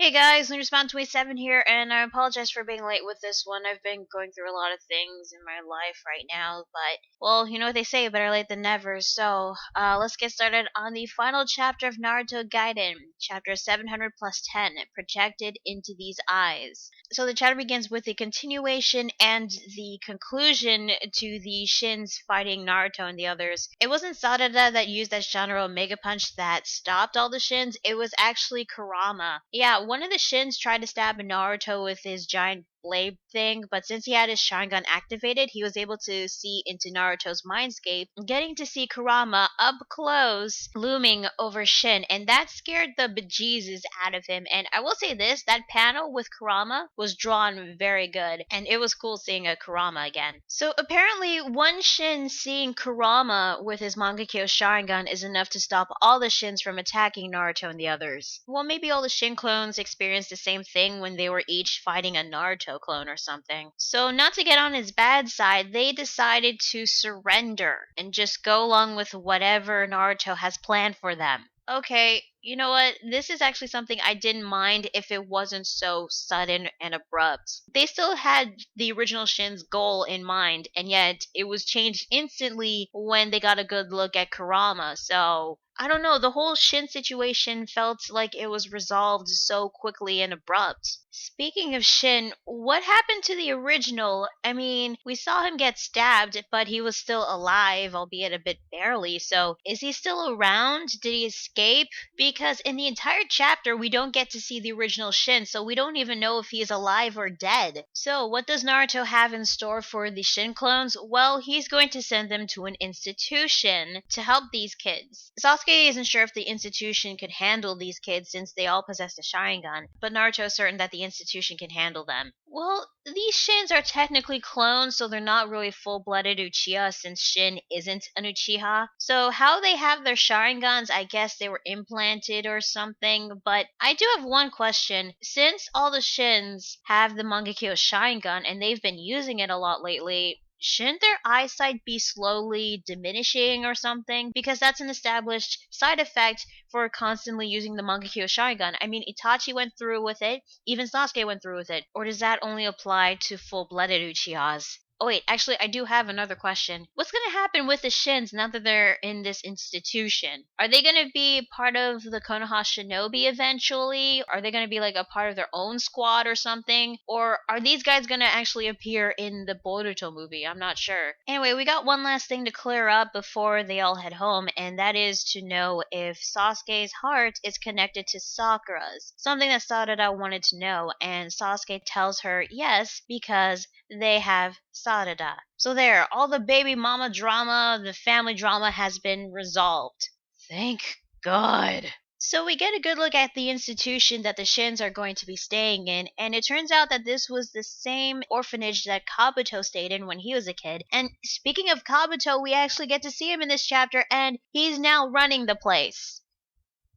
Hey guys, LunarsPawn27 here, and I apologize for being late with this one. I've been going through a lot of things in my life right now, but, well, you know what they say, better late than never. So, let's get started on the final chapter of Naruto Gaiden, chapter 700 plus 10, projected into these eyes. So the chapter begins with the continuation and the conclusion to the Shins fighting Naruto and the others. It wasn't Sarada that used that Shanro Mega Punch that stopped all the Shins, it was actually Kurama. Yeah, one of the Shins tried to stab Naruto with his giant blade thing, but since he had his Sharingan activated, he was able to see into Naruto's mindscape, getting to see Kurama up close, looming over Shin, and that scared the bejesus out of him. And I will say this, that panel with Kurama was drawn very good, and it was cool seeing a Kurama again. So apparently, one Shin seeing Kurama with his Mangekyo Sharingan is enough to stop all the Shins from attacking Naruto and the others. Well, maybe all the Shin clones experienced the same thing when they were each fighting a Naruto clone or something. So not to get on his bad side, they decided to surrender and just go along with whatever Naruto has planned for them. Okay, you know what? This is actually something I didn't mind if it wasn't so sudden and abrupt. They still had the original Shin's goal in mind, and yet it was changed instantly when they got a good look at Kurama, so I don't know, the whole Shin situation felt like it was resolved so quickly and abrupt. Speaking of Shin, what happened to the original? I mean, we saw him get stabbed, but he was still alive, albeit a bit barely, so is he still around? Did he escape? Because in the entire chapter, we don't get to see the original Shin, so we don't even know if he's alive or dead. So, what does Naruto have in store for the Shin clones? Well, he's going to send them to an institution to help these kids. Sasuke isn't sure if the institution could handle these kids since they all possess a Sharingan, but Naruto is certain that the institution can handle them. Well, these Shins are technically clones, so they're not really full-blooded Uchiha since Shin isn't an Uchiha. So how they have their Sharingans, I guess they were implanted or something, but I do have one question. Since all the Shins have the Mangekyo Sharingan and they've been using it a lot lately, shouldn't their eyesight be slowly diminishing or something? Because that's an established side effect for constantly using the Mangekyo Sharingan. I mean, Itachi went through with it, even Sasuke went through with it. Or does that only apply to full-blooded Uchihas? Oh wait, actually I do have another question. What's gonna happen with the Shins now that they're in this institution? Are they gonna be part of the Konoha Shinobi eventually? Are they gonna be like a part of their own squad or something? Or are these guys gonna actually appear in the Boruto movie? I'm not sure. Anyway, we got one last thing to clear up before they all head home, and that is to know if Sasuke's heart is connected to Sakura's. Something that Sarada wanted to know, and Sasuke tells her yes, because they have Sarada. So there, all the baby mama drama, the family drama has been resolved. Thank God. So we get a good look at the institution that the Shins are going to be staying in, and it turns out that this was the same orphanage that Kabuto stayed in when he was a kid. And speaking of Kabuto, we actually get to see him in this chapter, and he's now running the place.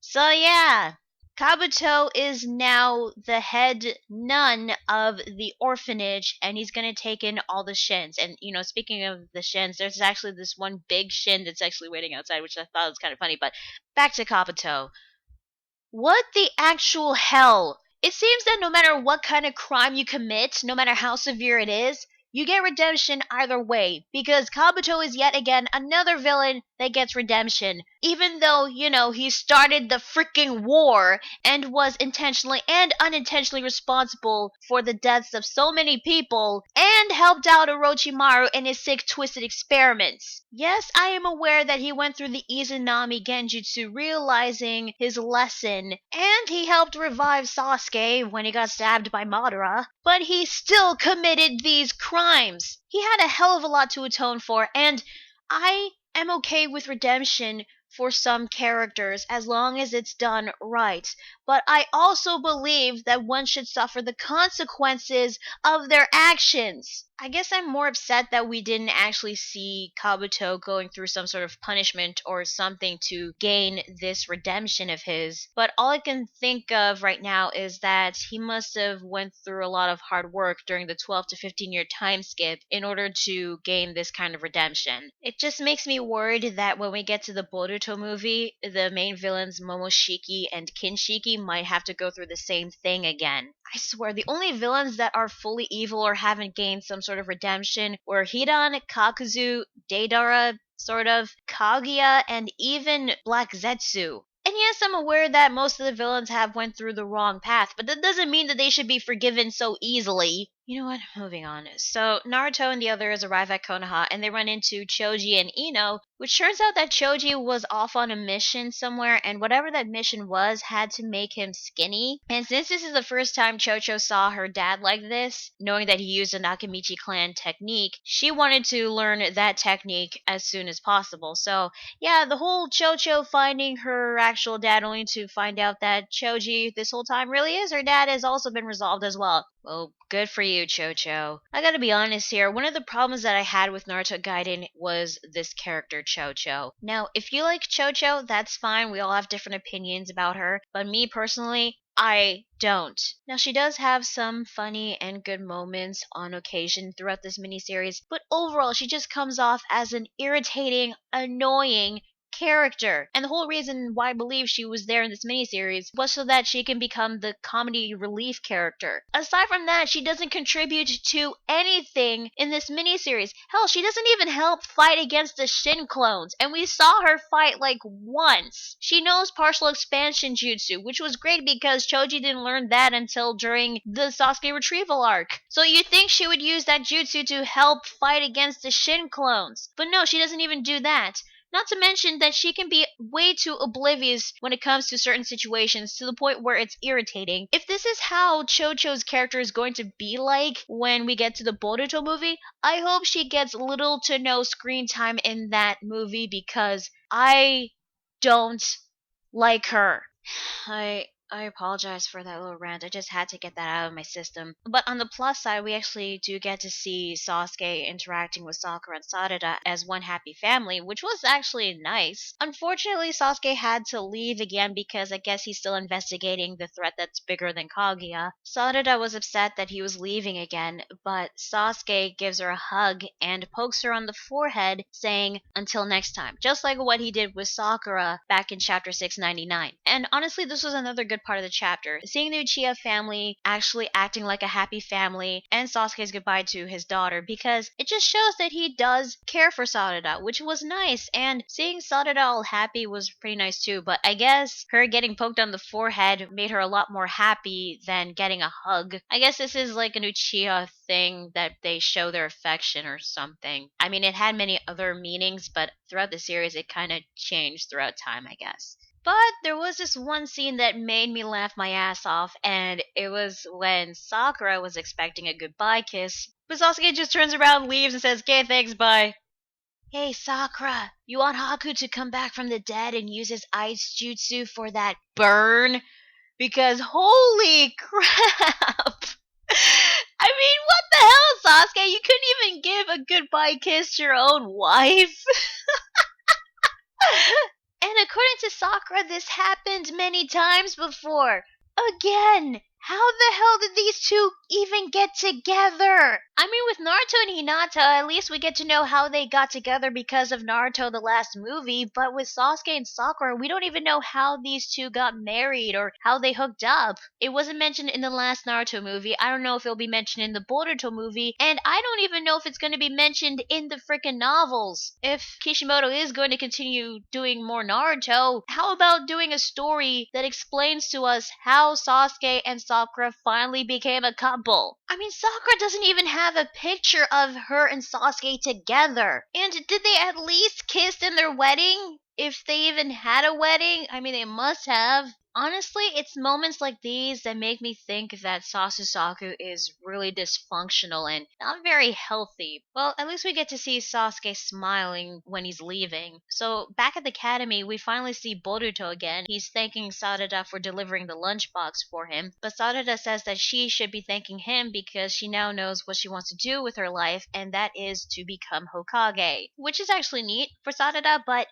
So yeah, Kabuto is now the head nun of the orphanage, and he's gonna take in all the Shins. And, you know, speaking of the Shins, there's actually this one big Shin that's actually waiting outside, which I thought was kind of funny. But back to Kabuto. What the actual hell? It seems that no matter what kind of crime you commit, no matter how severe it is, you get redemption either way, because Kabuto is yet again another villain that gets redemption. Even though, you know, he started the freaking war and was intentionally and unintentionally responsible for the deaths of so many people and helped out Orochimaru in his sick twisted experiments. Yes, I am aware that he went through the Izanami Genjutsu realizing his lesson, and he helped revive Sasuke when he got stabbed by Madara, but he still committed these crimes. He had a hell of a lot to atone for, and I am okay with redemption for some characters as long as it's done right. But I also believe that one should suffer the consequences of their actions. I guess I'm more upset that we didn't actually see Kabuto going through some sort of punishment or something to gain this redemption of his. But all I can think of right now is that he must have went through a lot of hard work during the 12 to 15 year time skip in order to gain this kind of redemption. It just makes me worried that when we get to the Boruto movie, the main villains Momoshiki and Kinshiki might have to go through the same thing again. I swear, the only villains that are fully evil or haven't gained some sort of redemption were Hidan, Kakuzu, Deidara, sort of, Kaguya, and even Black Zetsu. And yes, I'm aware that most of the villains have went through the wrong path, but that doesn't mean that they should be forgiven so easily. You know what? Moving on. So, Naruto and the others arrive at Konoha and they run into Chouji and Ino, which turns out that Chouji was off on a mission somewhere, and whatever that mission was had to make him skinny. And since this is the first time Chouchou saw her dad like this, knowing that he used a Nakamichi clan technique, she wanted to learn that technique as soon as possible. So, yeah, the whole Chouchou finding her actual dad only to find out that Chouji this whole time really is her dad has also been resolved as well. Well, good for you, Chouchou. I gotta be honest here, one of the problems that I had with Naruto Gaiden was this character, Chouchou. Now, if you like Chouchou, that's fine, we all have different opinions about her, but me personally, I don't. Now, she does have some funny and good moments on occasion throughout this miniseries, but overall, she just comes off as an irritating, annoying character. And the whole reason why I believe she was there in this miniseries was so that she can become the comedy relief character. Aside from that, she doesn't contribute to anything in this miniseries. Hell, she doesn't even help fight against the Shin clones, and we saw her fight like once. She knows partial expansion jutsu, which was great because Chouji didn't learn that until during the Sasuke retrieval arc. So you'd think she would use that jutsu to help fight against the Shin clones. But no, she doesn't even do that. Not to mention that she can be way too oblivious when it comes to certain situations to the point where it's irritating. If this is how Chouchou's character is going to be like when we get to the Boruto movie, I hope she gets little to no screen time in that movie because I don't like her. I apologize for that little rant. I just had to get that out of my system. But on the plus side, we actually do get to see Sasuke interacting with Sakura and Sarada as one happy family, which was actually nice. Unfortunately, Sasuke had to leave again because I guess he's still investigating the threat that's bigger than Kaguya. Sarada was upset that he was leaving again, but Sasuke gives her a hug and pokes her on the forehead, saying, "Until next time," just like what he did with Sakura back in chapter 699. And honestly, this was another good part of the chapter. Seeing the Uchiha family actually acting like a happy family and Sasuke's goodbye to his daughter, because it just shows that he does care for Sarada, which was nice. And seeing Sarada all happy was pretty nice too, but I guess her getting poked on the forehead made her a lot more happy than getting a hug. I guess this is like an Uchiha thing that they show their affection or something. I mean, it had many other meanings, but throughout the series it kind of changed throughout time, I guess. But there was this one scene that made me laugh my ass off, and it was when Sakura was expecting a goodbye kiss, but Sasuke just turns around, leaves, and says, "Okay, thanks, bye." Hey, Sakura, you want Haku to come back from the dead and use his ice jutsu for that burn? Because holy crap! I mean, what the hell, Sasuke? You couldn't even give a goodbye kiss to your own wife? And according to Sakura, this happened many times before. Again, how the hell did these two even get together? I mean, with Naruto and Hinata, at least we get to know how they got together because of Naruto the last movie, but with Sasuke and Sakura, we don't even know how these two got married or how they hooked up. It wasn't mentioned in the last Naruto movie, I don't know if it'll be mentioned in the Boruto movie, and I don't even know if it's going to be mentioned in the frickin' novels. If Kishimoto is going to continue doing more Naruto, how about doing a story that explains to us how Sasuke and Sakura finally became a couple? I mean, Sakura doesn't even have a picture of her and Sasuke together. And did they at least kiss in their wedding? If they even had a wedding? I mean, they must have. Honestly, it's moments like these that make me think that Sasusaku is really dysfunctional and not very healthy. Well, at least we get to see Sasuke smiling when he's leaving. So, back at the academy, we finally see Boruto again. He's thanking Sarada for delivering the lunchbox for him, but Sarada says that she should be thanking him because she now knows what she wants to do with her life, and that is to become Hokage. Which is actually neat for Sarada, but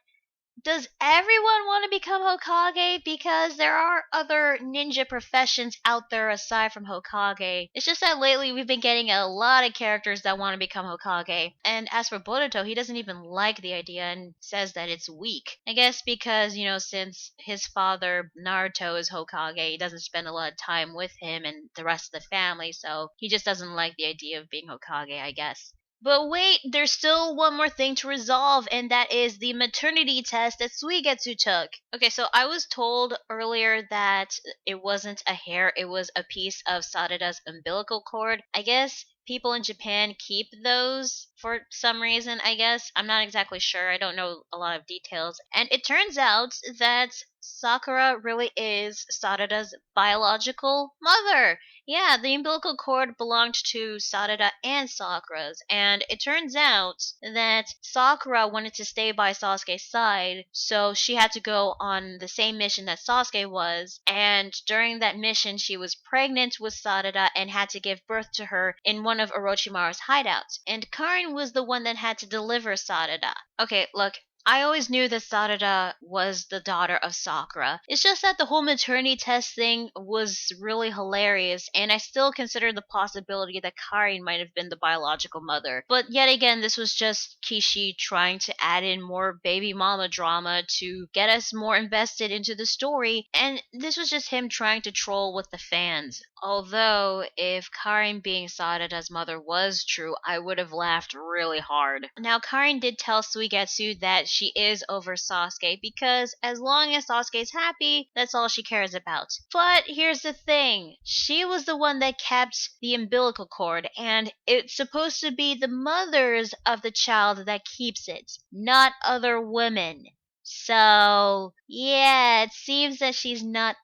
does everyone want to become Hokage? Because there are other ninja professions out there aside from Hokage. It's just that lately we've been getting a lot of characters that want to become Hokage. And as for Boruto, he doesn't even like the idea and says that it's weak. I guess because, since his father Naruto is Hokage, he doesn't spend a lot of time with him and the rest of the family, so he just doesn't like the idea of being Hokage, I guess. But wait, there's still one more thing to resolve, and that is the maternity test that Suigetsu took. Okay, so I was told earlier that it wasn't a hair, it was a piece of Sarada's umbilical cord. I guess people in Japan keep those for some reason, I guess. I'm not exactly sure. I don't know a lot of details. And it turns out that Sakura really is Sarada's biological mother. Yeah, the umbilical cord belonged to Sarada and Sakura's, and it turns out that Sakura wanted to stay by Sasuke's side, so she had to go on the same mission that Sasuke was, and during that mission she was pregnant with Sarada and had to give birth to her in one of Orochimaru's hideouts, and Karin was the one that had to deliver Sarada. Okay, look, I always knew that Sarada was the daughter of Sakura. It's just that the whole maternity test thing was really hilarious, and I still consider the possibility that Karin might have been the biological mother. But yet again, this was just Kishi trying to add in more baby mama drama to get us more invested into the story, and this was just him trying to troll with the fans. Although, if Karin being Sarada's mother was true, I would have laughed really hard. Now, Karin did tell Suigetsu that she is over Sasuke because as long as Sasuke's happy, that's all she cares about. But here's the thing. She was the one that kept the umbilical cord, and it's supposed to be the mothers of the child that keeps it, not other women. So, yeah, it seems that she's not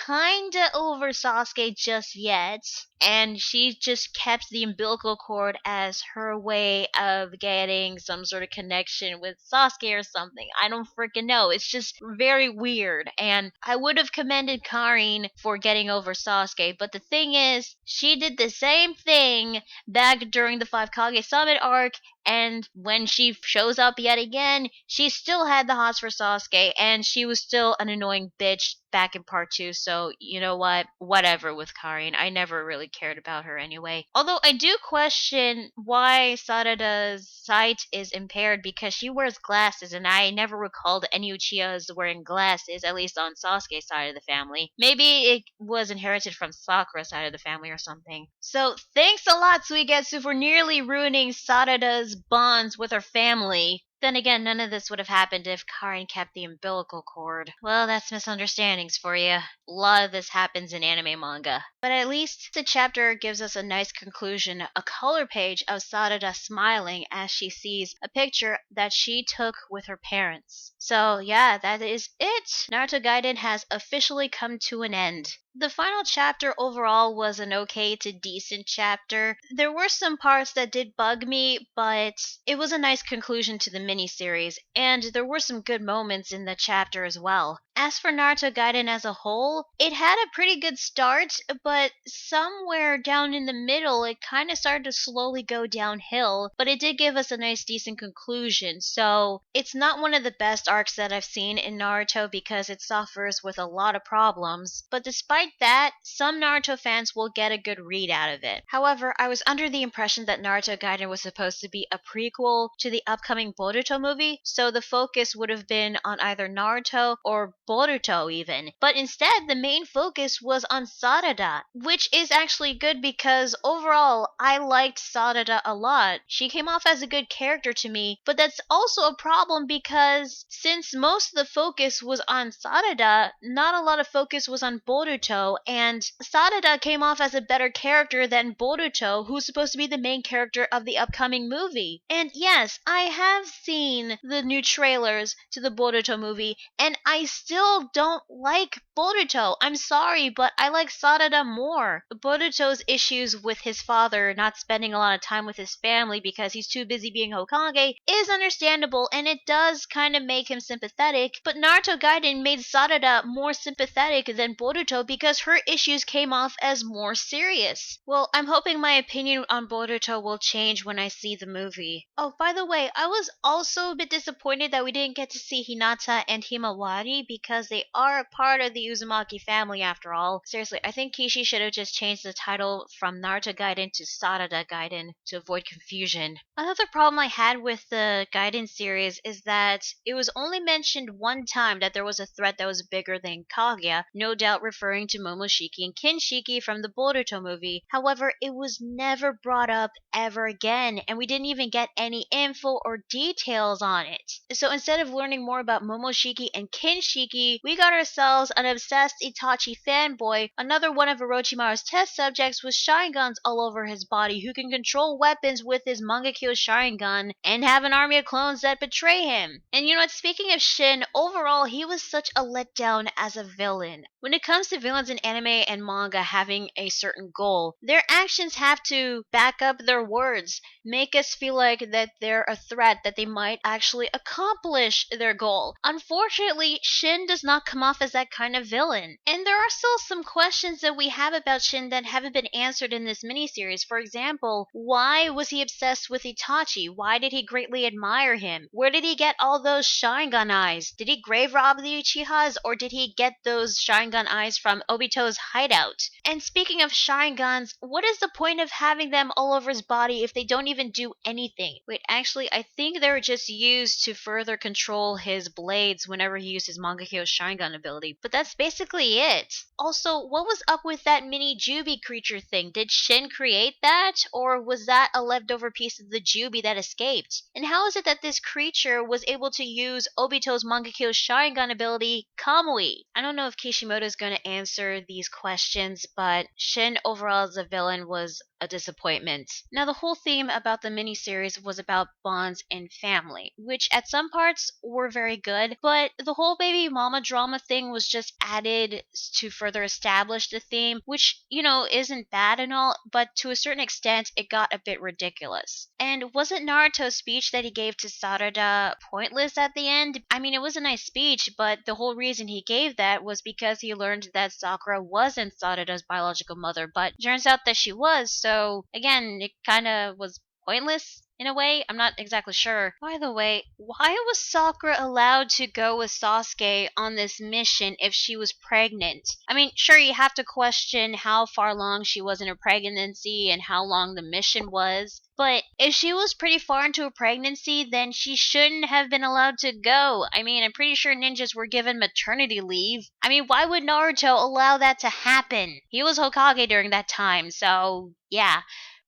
kinda over Sasuke just yet, and she just kept the umbilical cord as her way of getting some sort of connection with Sasuke or something. I don't freaking know. It's just very weird, and I would have commended Karin for getting over Sasuke, but the thing is, she did the same thing back during the Five Kage Summit arc, and when she shows up yet again, she still had the hots for Sasuke, and she was still an annoying bitch back in part 2, so you know what? Whatever with Karin. I never really cared about her anyway. Although I do question why Sarada's sight is impaired because she wears glasses, and I never recalled any Uchihas wearing glasses, at least on Sasuke's side of the family. Maybe it was inherited from Sakura's side of the family or something. So thanks a lot, Suigetsu, for nearly ruining Sarada's bonds with her family. Then again, none of this would have happened if Karin kept the umbilical cord. Well, that's misunderstandings for you. A lot of this happens in anime manga. But at least the chapter gives us a nice conclusion, a color page of Sarada smiling as she sees a picture that she took with her parents. So yeah, that is it. Naruto Gaiden has officially come to an end. The final chapter overall was an okay to decent chapter. There were some parts that did bug me, but it was a nice conclusion to the miniseries, and there were some good moments in the chapter as well. As for Naruto Gaiden as a whole, it had a pretty good start, but somewhere down in the middle it kind of started to slowly go downhill, but it did give us a nice decent conclusion, so it's not one of the best arcs that I've seen in Naruto because it suffers with a lot of problems, but despite that, some Naruto fans will get a good read out of it. However, I was under the impression that Naruto Gaiden was supposed to be a prequel to the upcoming Boruto movie, so the focus would have been on either Naruto or Boruto even. But instead, the main focus was on Sarada, which is actually good because overall, I liked Sarada a lot. She came off as a good character to me, but that's also a problem because since most of the focus was on Sarada, not a lot of focus was on Boruto, and Sarada came off as a better character than Boruto, who's supposed to be the main character of the upcoming movie. And yes, I have seen the new trailers to the Boruto movie, and I still still don't like Boruto. I'm sorry, but I like Sarada more. Boruto's issues with his father not spending a lot of time with his family because he's too busy being Hokage is understandable, and it does kind of make him sympathetic, but Naruto Gaiden made Sarada more sympathetic than Boruto because her issues came off as more serious. Well, I'm hoping my opinion on Boruto will change when I see the movie. Oh, by the way, I was also a bit disappointed that we didn't get to see Hinata and Himawari because they are a part of the Uzumaki family after all. Seriously, I think Kishi should have just changed the title from Naruto Gaiden to Sarada Gaiden to avoid confusion. Another problem I had with the Gaiden series is that it was only mentioned one time that there was a threat that was bigger than Kaguya, no doubt referring to Momoshiki and Kinshiki from the Boruto movie. However, it was never brought up ever again, and we didn't even get any info or details on it. So instead of learning more about Momoshiki and Kinshiki, we got ourselves an obsessed Itachi fanboy. Another one of Orochimaru's test subjects with Sharingans all over his body who can control weapons with his Mangekyo Sharingan and have an army of clones that betray him. And you know what, speaking of Shin, overall he was such a letdown as a villain. When it comes to villains in anime and manga having a certain goal, their actions have to back up their words, make us feel like that they're a threat, that they might actually accomplish their goal. Unfortunately, Shin does not come off as that kind of villain. And there are still some questions that we have about Shin that haven't been answered in this miniseries. For example, why was he obsessed with Itachi? Why did he greatly admire him? Where did he get all those Sharingan eyes? Did he grave rob the Uchihas, or did he get those Sharingan eyes from Obito's hideout? And speaking of Sharingans, what is the point of having them all over his body if they don't even do anything? Wait, actually, I think they were just used to further control his blades whenever he used his Mangekyo Sharingan ability, but that's basically it. Also, what was up with that mini Jubi creature thing? Did Shin create that, or was that a leftover piece of the Jubi that escaped? And how is it that this creature was able to use Obito's Mangekyo Sharingan ability, Kamui? I don't know if Kishimoto is going to answer these questions, but Shin overall as a villain was a disappointment. Now, the whole theme about the miniseries was about bonds and family, which at some parts were very good, but the whole baby mama drama thing was just added to further establish the theme, which, you know, isn't bad and all, but to a certain extent, it got a bit ridiculous. And wasn't Naruto's speech that he gave to Sarada pointless at the end? I mean, it was a nice speech, but the whole reason he gave that was because he learned that Sakura wasn't Sarada's biological mother, but it turns out that she was, so again, it kind of was pointless in a way. I'm not exactly sure. By the way, why was Sakura allowed to go with Sasuke on this mission if she was pregnant? I mean, sure, you have to question how far along she was in her pregnancy and how long the mission was, but if she was pretty far into a pregnancy, then she shouldn't have been allowed to go. I mean, I'm pretty sure ninjas were given maternity leave. I mean, why would Naruto allow that to happen? He was Hokage during that time, so yeah.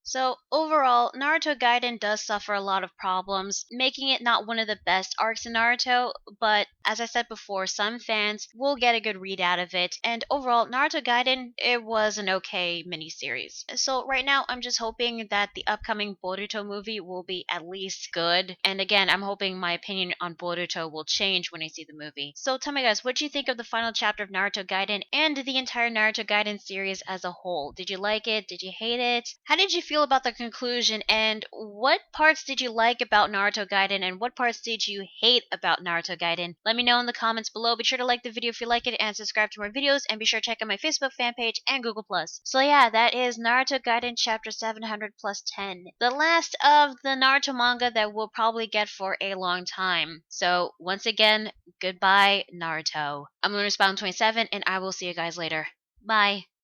So overall, Naruto Gaiden does suffer a lot of problems, making it not one of the best arcs in Naruto, but as I said before, some fans will get a good read out of it, and overall, Naruto Gaiden, it was an okay miniseries. So right now, I'm just hoping that the upcoming Boruto movie will be at least good, and again, I'm hoping my opinion on Boruto will change when I see the movie. So tell me guys, what do you think of the final chapter of Naruto Gaiden and the entire Naruto Gaiden series as a whole? Did you like it? Did you hate it? How did you feel about the conclusion, and what parts did you like about Naruto Gaiden and what parts did you hate about Naruto Gaiden? Let me know in the comments below. Be sure to like the video if you like it and subscribe to more videos, and be sure to check out my Facebook fan page and Google+. So yeah, that is Naruto Gaiden chapter 700 plus 10. The last of the Naruto manga that we'll probably get for a long time. So once again, goodbye Naruto. I'm Lunar Spawn 27 and I will see you guys later. Bye.